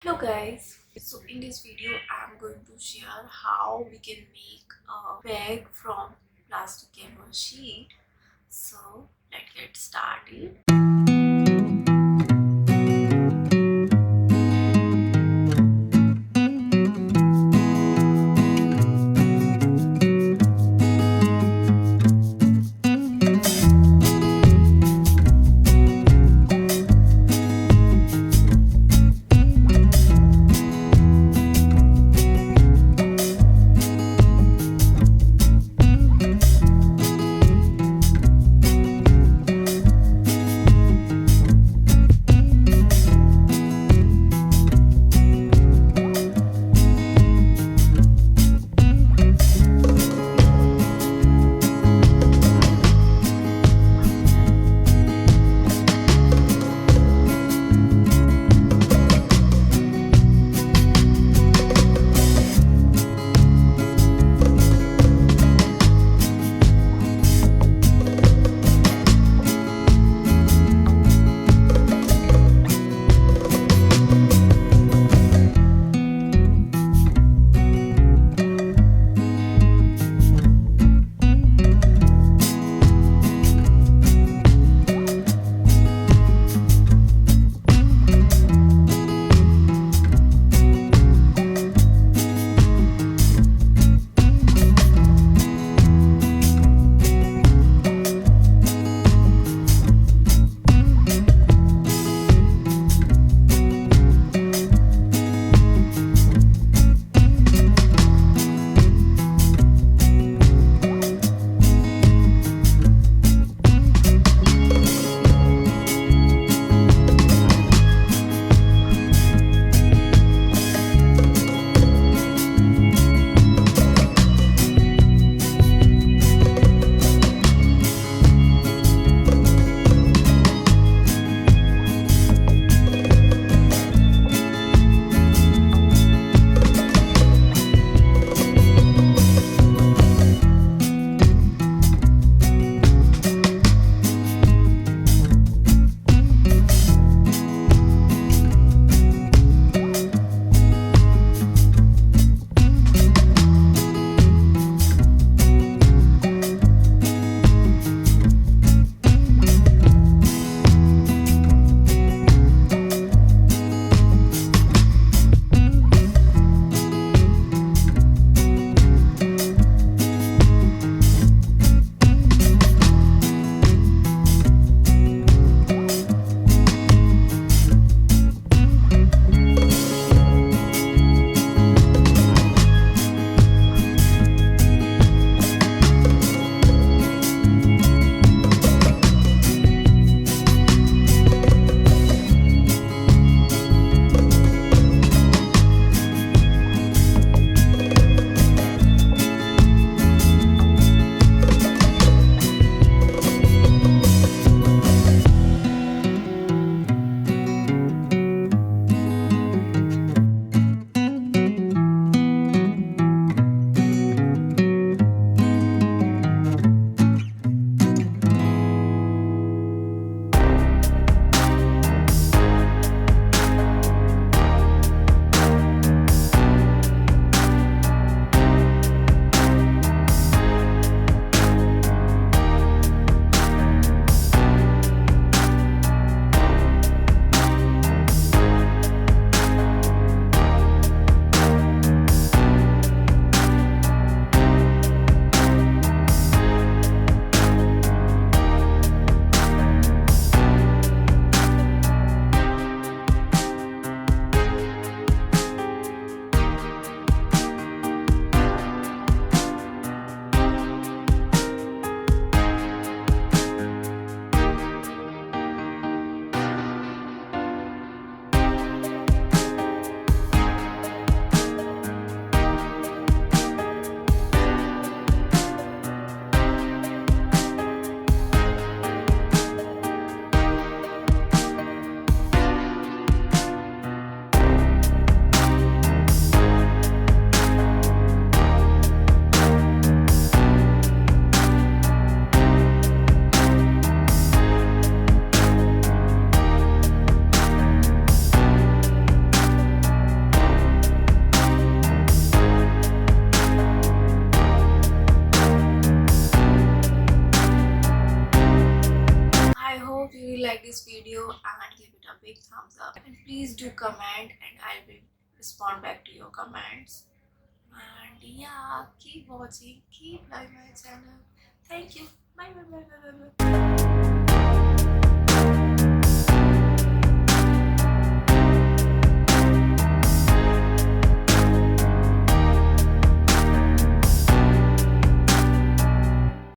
Hello guys, so in this video I'm going to share how we can make a bag from plastic canvas sheet. So let's get started. hope you will like this video and give it a big thumbs up, and please do comment and I will respond back to your comments. And yeah, keep watching, keep liking my channel. Thank you. Bye bye bye bye bye bye.